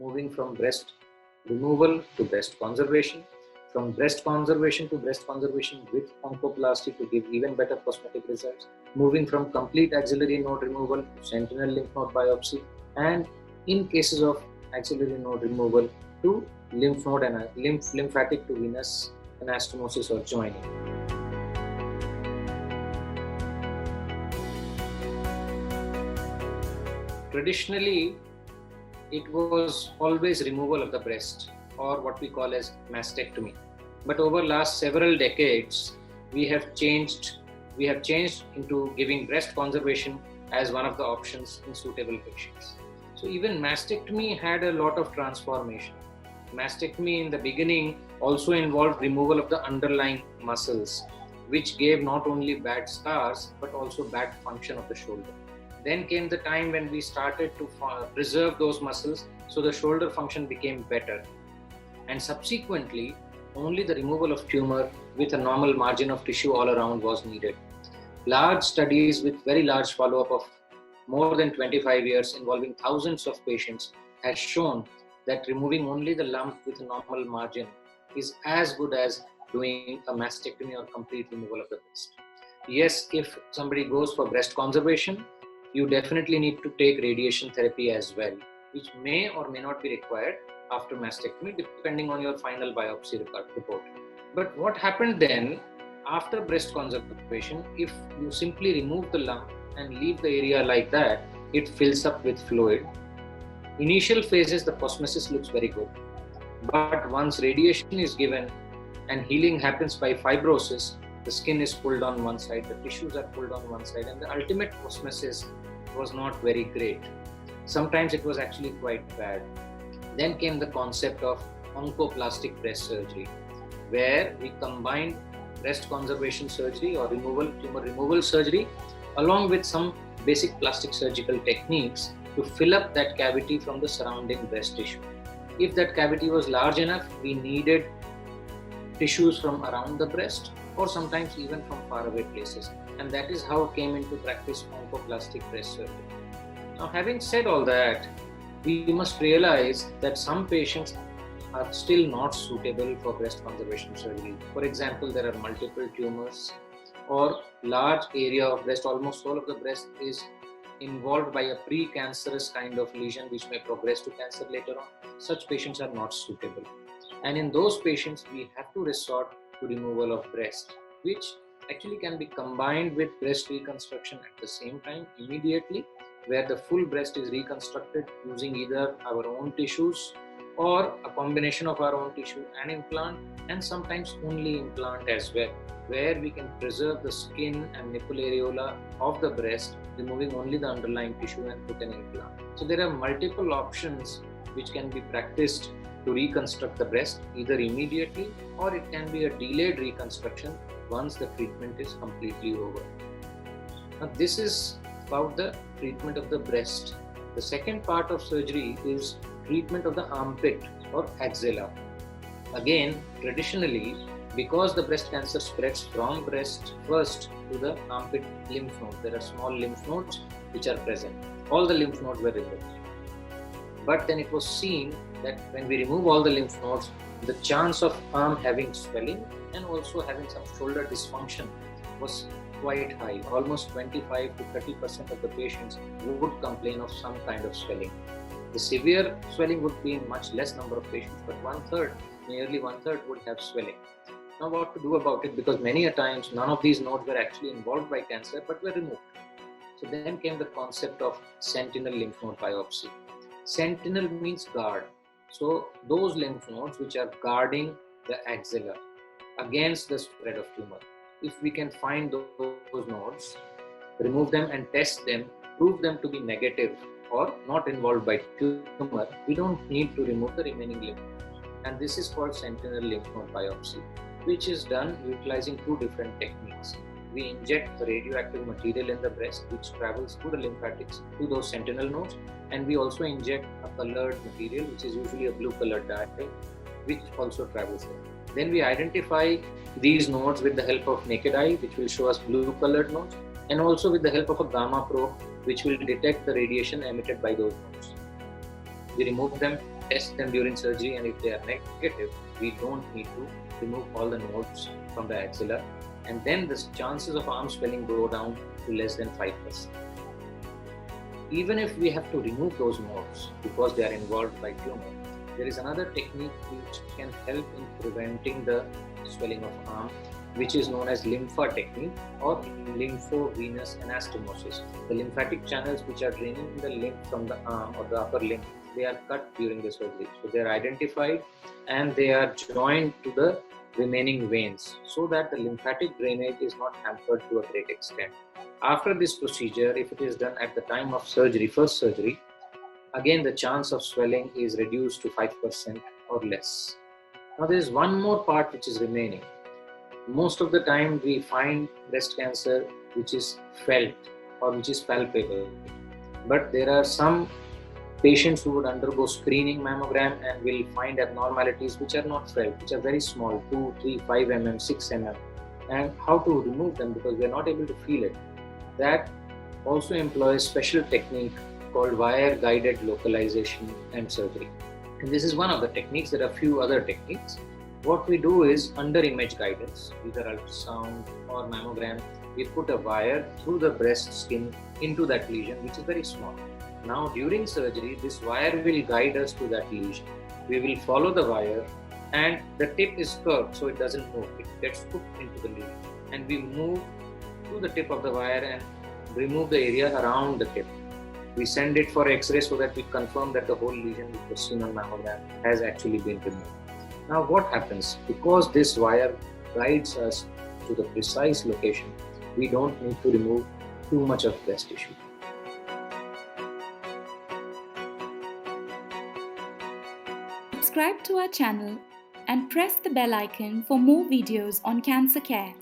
moving from breast removal to breast conservation, from breast conservation to breast conservation with oncoplasty to give even better cosmetic results, moving from complete axillary node removal to sentinel lymph node biopsy, and in cases of axillary node removal to lymph node and lymphatic to venous anastomosis or joining. Traditionally, it was always removal of the breast, or what we call as mastectomy. But over last several decades, we have changed into giving breast conservation as one of the options in suitable patients. So even mastectomy had a lot of transformation. Mastectomy in the beginning also involved removal of the underlying muscles, which gave not only bad scars but also bad function of the shoulder. Then came the time when we started to preserve those muscles, so the shoulder function became better. And subsequently, only the removal of tumor with a normal margin of tissue all around was needed. Large studies with very large follow-up of more than 25 years involving thousands of patients has shown that removing only the lump with a normal margin is as good as doing a mastectomy or complete removal of the breast. Yes, if somebody goes for breast conservation, you definitely need to take radiation therapy as well, which may or may not be required after mastectomy, depending on your final biopsy report. But what happened then, after breast conservation, if you simply remove the lump and leave the area like that, it fills up with fluid. Initial phases, the cosmesis looks very good. But once radiation is given and healing happens by fibrosis, the skin is pulled on one side, the tissues are pulled on one side, and the ultimate cosmesis was not very great. Sometimes it was actually quite bad. Then came the concept of oncoplastic breast surgery, where we combined breast conservation surgery or tumor removal surgery, along with some basic plastic surgical techniques to fill up that cavity from the surrounding breast tissue. If that cavity was large enough, we needed tissues from around the breast, or sometimes even from faraway places. And that is how came into practice oncoplastic breast surgery. Now, having said all that, we must realize that some patients are still not suitable for breast conservation surgery. For example, there are multiple tumors or large area of breast, almost all of the breast is involved by a pre-cancerous kind of lesion which may progress to cancer later on. Such patients are not suitable. And in those patients, we have to resort to removal of breast, which actually can be combined with breast reconstruction at the same time immediately, where the full breast is reconstructed using either our own tissues or a combination of our own tissue and implant, and sometimes only implant as well, where we can preserve the skin and nipple areola of the breast, removing only the underlying tissue and put an implant. So there are multiple options which can be practiced to reconstruct the breast, either immediately or it can be a delayed reconstruction once the treatment is completely over. Now, this is about the treatment of the breast. The second part of surgery is treatment of the armpit or axilla. Again, traditionally, because the breast cancer spreads from breast first to the armpit lymph node, there are small lymph nodes which are present. All the lymph nodes were removed. But then it was seen that when we remove all the lymph nodes, the chance of arm having swelling and also having some shoulder dysfunction was quite high. Almost 25 to 30% of the patients would complain of some kind of swelling. The severe swelling would be in much less number of patients, but nearly one third would have swelling. Now, what to do about it? Because many a times none of these nodes were actually involved by cancer but were removed. So then came the concept of sentinel lymph node biopsy. Sentinel means guard. So those lymph nodes which are guarding the axilla against the spread of tumor. If we can find those nodes, remove them and test them, prove them to be negative or not involved by tumor, we don't need to remove the remaining lymph nodes. And this is called sentinel lymph node biopsy, which is done utilizing two different techniques. We inject the radioactive material in the breast, which travels through the lymphatics to those sentinel nodes, and we also inject a colored material, which is usually a blue colored dye, which also travels there. Then we identify these nodes with the help of naked eye, which will show us blue colored nodes, and also with the help of a gamma probe, which will detect the radiation emitted by those nodes. We remove them test them during surgery, and if they are negative, we don't need to remove all the nodes from the axilla, and then the chances of arm swelling go down to less than 5%. Even if we have to remove those nodes because they are involved by tumor, there is another technique which can help in preventing the swelling of arm, which is known as lympha technique or lymphovenous anastomosis. The lymphatic channels which are draining the lymph from the arm or the upper limb, they are cut during the surgery. So they are identified and they are joined to the remaining veins so that the lymphatic drainage is not hampered to a great extent. After this procedure, if it is done at the time of surgery, first surgery, again the chance of swelling is reduced to 5% or less. Now there is one more part which is remaining. Most of the time we find breast cancer which is felt or which is palpable, but there are some patients who would undergo screening mammogram and will find abnormalities which are not felt, which are very small, 2, 3, 5 mm, 6 mm, and how to remove them because we are not able to feel it. That also employs special technique called wire guided localization and surgery. And this is one of the techniques. There are a few other techniques. What we do is under image guidance, either ultrasound or mammogram, we put a wire through the breast skin into that lesion, which is very small. Now during surgery, this wire will guide us to that lesion. We will follow the wire and the tip is curved so it doesn't move. It gets hooked into the lesion and we move to the tip of the wire and remove the area around the tip. We send it for X-ray so that we confirm that the whole lesion which was seen on mammogram has actually been removed. Now what happens? Because this wire guides us to the precise location, we don't need to remove too much of breast tissue. Subscribe to our channel and press the bell icon for more videos on cancer care.